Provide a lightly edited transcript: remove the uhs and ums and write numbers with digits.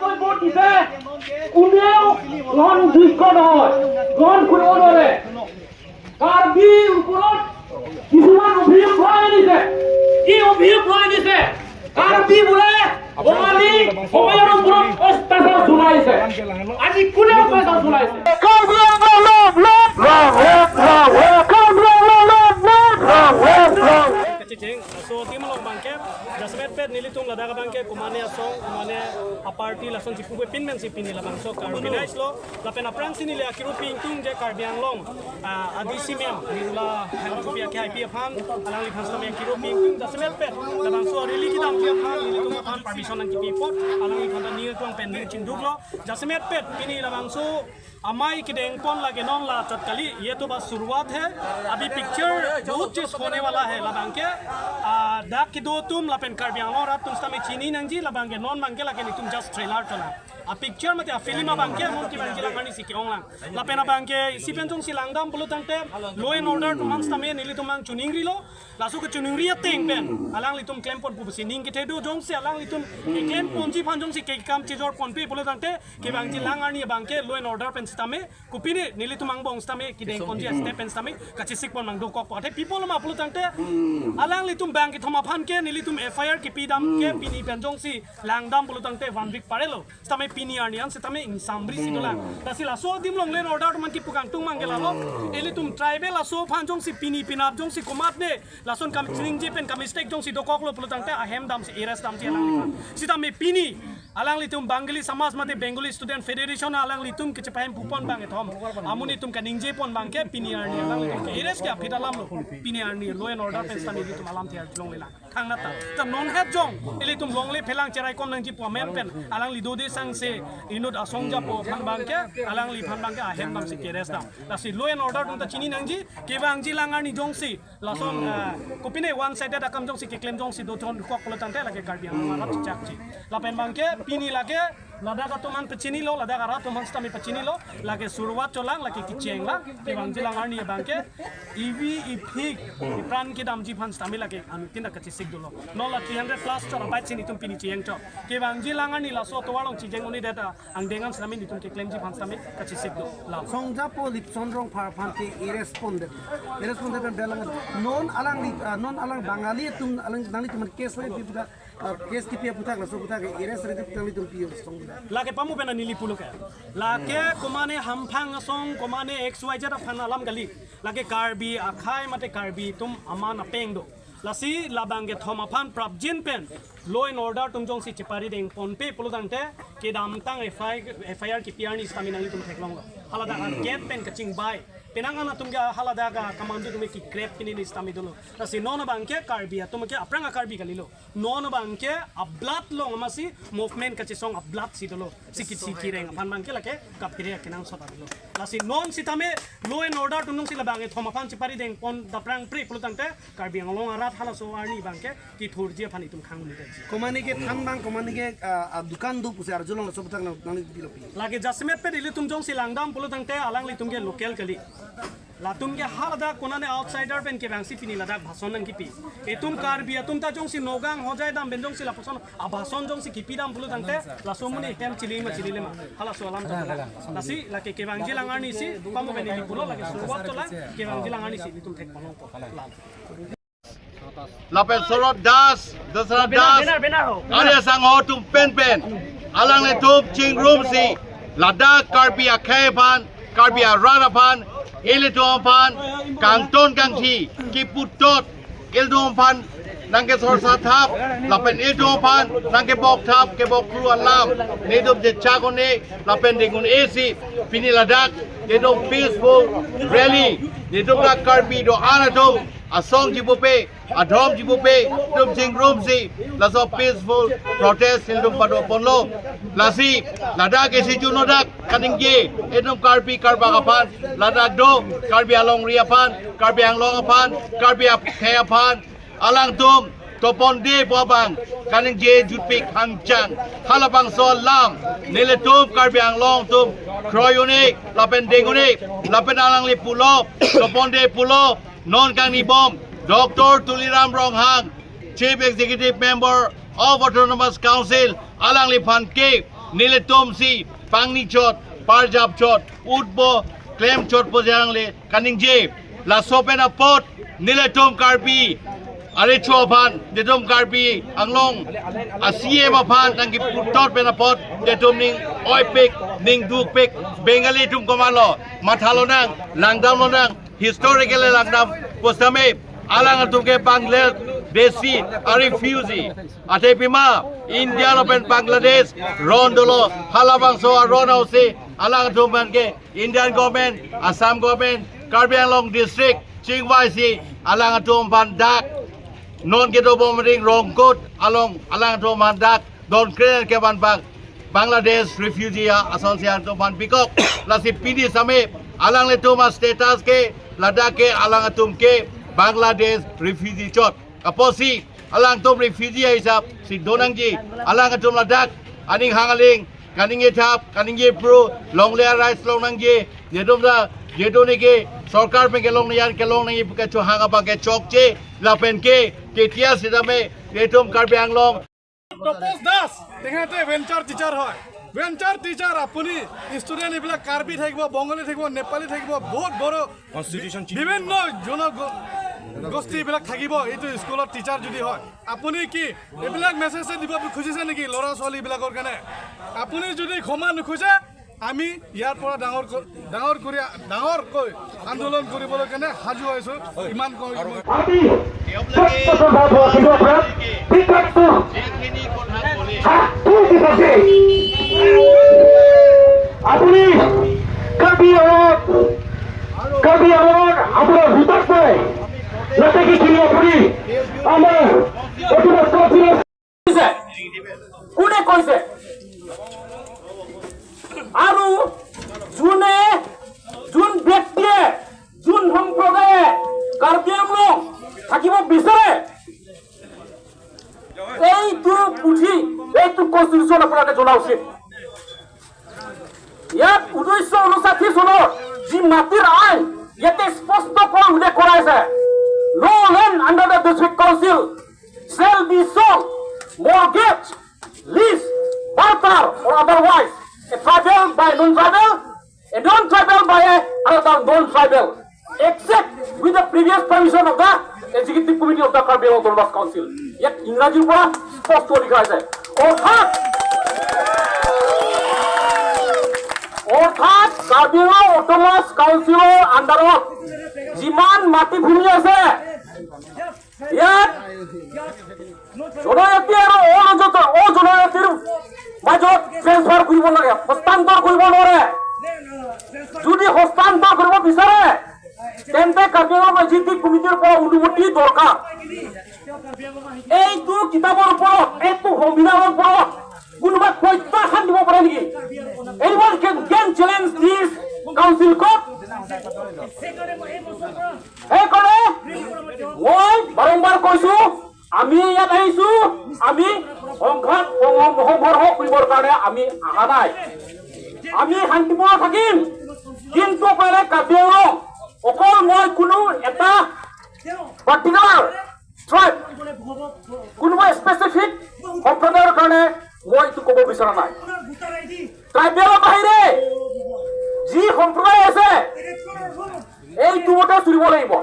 tôi bố chỉ thế cũng nếu ngon gì con rồi ngonคุณโอเลยการบิวคุณโอที่สุวรรณบิวพลอยนี่เสอีโอบิวพลอยนี่เสการบิวเลยOmali, Omayaro Group, Ostasa Sulaise. Aji kuna Ostasa Sulaise. Kecing, so tim long bangke, jasmet pet nilitung ladaga bangke, kumane asong, kumane aparti lason si pube pinmen si pini labang so karbinais lo, lapen aprang sini le akiru pingtung je karbiang long, adi simem nila hang kupia kai pia pan, alang li pansam akiru pingtung jasmet pet, labang so rili kita pia pan nilitung pan permission nang kipi pot, alang li pandan nil tuang pen nil cinduk lo, jasmet pet pini labang so amai kideng pon lagi non la cat kali ये तो बस शुरुआत है अभी picture बहुत चीज होने वाला है लबांग के दा की दो तुम लपेन कर बियांगो रात तुम समें चीनी नंजी लबांग के नॉन मांगे लगे नहीं तुम जस्ट ट्रेलर चला a picture mati a film abang ke mon ki bang ki lakani si kiong lang la pena bang ke si penjong si langdam bulu tangte law and order tu man stame nili tu mang chuning ri lo la su ke chuning ri ateng pen alang li tum claim pon pu si ning ki thedu jong si alang li tum ki claim pon ji phanjong si ke kam chi jor pon pe bulu tangte ki bang ji lang ani bang ke law and order pen stame kupini nili tu mang bong stame ki deng pon ji step pen stame ka chi sik pon mang do kok pa the people ma bulu tangte alang li tum bang ki thoma phan ke nili tum FIR ki pidam ke pini penjong si langdam bulu tangte 1 week parelo stame pini arnian setame insambri sidola tasi la so dim long len order man ki pukang tung mangela lo eli tum tribal la so phan jong si pini pinap jong si komat ne la son kam chring je pen kam mistake jong si dokok lo pulutang te ahem dam si eras dam si alang li sitame pini alang li tum bangali samas mate bengali student federation alang li tum kecepayam pupon bang ethom amuni tum kaning je pon bang ke pini arni alang li tum ke eras ke pitalam lo pini arni lo en order pen stami tum alam thiar long lela khang nata ta non het jong eli tum long le phelang cherai kon nang ji po men pen alang li do de sang se inut asong japo phan bangke alang li phan bangke ahem bang si keres dam la si law and order tung ta chini nangji ke bang ji langar ni jong si la son kopine one sided akam jong si ke claim jong si do ton kok lo tante la ke karbiang marap chak chi la pen bangke pini la ke lada ka tuman pechini lo lada ka ra tuman stami pechini lo la ke suruat cholang la ke kicheng la ke bang ji langar ni bangke ev ipik pran ki dam ji phan stami la ke an tinda ka chi sik do lo no la 300 plus chora bai chini tum pini cheng cho ke bang ji langar ni la so to walong chi jeng oni data ang dengan selama ini tuh klaim ji phan selama kasih sikdo lah. Songja poli sondrong par phan ke irrespondent pen belang non alang Bangali tum alang nali tum case lai piputa case ki pia puta so puta ke irres re tum tum pio songja. La ke pamu pena nili pulu ke. La ke komane hamphang asong komane XYZ phan alam gali. La ke karbi akhai mate karbi tum aman apeng do. Lasi labang ke thoma phan prap jin pen law and order tum jong si chipari deng pon pe pulutang te ke dam tang FIR ki PR ni stamina li tum theklong lo halada get pen kaching bai penangana tum ga halada ga commando tum ki crep pini ni stami dolo lasi non bang ke karbi tum ke apranga karbi galilo non bang ke ablat lo amasi movement ka song ablat si dolo sikit reng phan bang ke lake kapire kenang sota dolo lasi non sitame law and order tum si labang ke thoma phan chipari deng pon daprang pre pulutang te karbi ngolong arat hala so arni bang ke ki thurje phani tum khang komani ke thangbang komani ke dukan du puse arjulong la sobutang nang dilopi lagi jasmet pe dili tum jong si langdam pulutang te alang li tum ke local kali la tum ke halada konane outsider pen ke bang si pini ladak bhason nang kipi e tum karbi tum ta jong si nogang hojai dam ben jong si la pason a bhason jong si kipi dam pulutang te la somuni tem chilile ma hala so alam ta la si la ke bang ji langar ni si pamu be ni pulo lagi suruat to la ke bang ji langar ni si tum thek palong ko Lapen sorot das, dasar das. Ada sang ho tum pen alang le tup ching room si, lada karbi akai pan, karbi arara pan, eletom pan, kangton kangthi, kiputot, eletom pan, nangke sor sathap, lapen eletom pan, nangke bok thap, ke bok kru alam, nedup je chakone, lapen dengun AC, pini ladak, nedup peaceful rally, nedup la karbi do anatom. Asong jibupe, adhom jibupe, tum jing room si, laso peaceful protest hildum pado ponlo, lasi, ladak esi junodak, kaningye, edum karbi karbagapan, ladak do, karbi along riapan, karbi anglong apan, karbi apan, alang tum, topon de babang, kaningye jutpik hangchang, halabang sol lam, nile tum karbi anglong tum, kroyone, lapen dengone, lapen alang li pulo, topon de pulo, non kang ni bom Dr. Tuliram Ronghang Chief Executive Member of Autonomous Council alang li phan ke Niletomsi, Pangni Chot, Parjab Chot, Udbo, Clem Chot Pojangle, Kaningje, La Sopena Pot, Niletom Karbi, Arecho Pan, Detom Karbi, Anglong, Asie Mapan, Nangi Putot Penapot, Detom Ning, Oipik, Ning Duk Pik, Bengali Tum Komalo, Matalonang, Langdam Lonang, Historical Langdam, Postame, Alang Tumke Bangladesh, Desi, Arifusi, Atepima, India Open Bangladesh, Rondolo, Halabangso, Ronausi, Alang Tumbanke, Indian government, Assam government, Karbi Anglong district, Chingwaisi, Alang Tumban Dak, Non Geto Bombing, Rongkot, Along Alang Tumban Dak, Don Kren Kevan Bang, Bangladesh Refugee Association Tumban Pikok, Lasi Pidi Same, Alang Letuma status ke, Ladake, Alang Tumke, Bangladesh Refugee Chot. Aposi, Alang Tum Refugee Isap, Si Donangji, Alang Tum Ladak, Aning Hangaling, Kaning Etap, Kaning Pro, Long Layer Rice Long Nangji, Yedomda, Yedonike, Sorkar Pengelong Yan Kelong Nangi Pukacho Hangabake Chokche, Lapenke, Ketia Sidame, Yetum Karbiang Long. Tapas Das তেখেতে venture teacher হয় venture teacher আপুনি student এইবিলাক কাৰ্বি থাকিব বঙালী থাকিব নেপালী থাকিব বহুত বড় constitution বিভিন্ন জনগোষ্ঠী এইবিলাক থাকিব এইটো স্কুলত টিচাৰ যদি হয় আপুনি কি এইবিলাক মেছেজ দিব খুজিছে নেকি ল'ৰা ছোৱালীবিলাকৰ কাৰণে আপুনি যদি ক্ষমা নোখোজে আমি ইয়াৰ পৰা ডাঙৰকৈ আন্দোলন কৰিবলৈ কাৰণে সাজু হৈছোঁ ইমান কৈ আপুনি কাৰ্বি আংলঙৰ আপোনাৰ ভোটাৰ চাই যাতে কি আপুনি আমাৰ কোনে কৈছে আৰু যোন ব্যক্তিয়ে যোন সম্প্ৰদায়ে কাৰ্বি আংলং থাকিব বিচাৰে এইটো পুথি এইটো কনষ্টিটিউশ্যন আপোনালোকে জনা উচিত ইয়াত 1959 চনৰ যি মাটিৰ আইন ইয়াতে স্পষ্টকৈ উল্লেখ কৰা আছে no land under the district council shall be sold, mortgaged, leased, barter or otherwise a tribal by non-tribal, a non-tribal by another non-tribal, except with the previous permission of the Executive Committee of the Karbi Anglong Autonomous Council. Yet ইংৰাজীৰ পৰা স্পষ্ট লিখা আছে অৰ্থাৎ Karbi Anglong autonomous কাউন্সিলৰ আণ্ডাৰত যিমান মাটি ভূমি আছে ইয়াত জনজাতি আৰু অজনজাতিৰ মাজত ট্ৰেন্সফাৰ কৰিব লাগে হস্তান্তৰ কৰিব নোৱাৰে যদি হস্তান্তৰ কৰিব বিচাৰে তেন্তে কাৰ্বি আংলং এক্সিকিউটিভ কমিটিৰ পৰা অনুমতি দৰকাৰ এইটো কিতাপৰ ওপৰত এইটো সংবিধানৰ ওপৰত কোনোবাই প্ৰত্যাখ্যান দিব পাৰে নেকি anyone can challenge this council court সেইকাৰণে মই বাৰম্বাৰ কৈছো আমি ইয়াত আহিছো আমি সংঘাত সংঘৰ্ষ কৰিবৰ কাৰণে আমি অহা নাই আমি শান্তিপূৰ্ণ থাকিম কিন্তু পাৰে কাৰ্বি আংলং অকল মই কোনো এটা পাৰ্টিকুলাৰ ট্ৰাইব কোনোবা স্পেচিফিক সম্প্ৰদায়ৰ কাৰণে মই এইটো ক'ব বিচৰা নাই ট্ৰাইবেলৰ বাহিৰে যি সম্প্ৰদায় আছে এইটো মতে চলিব লাগিব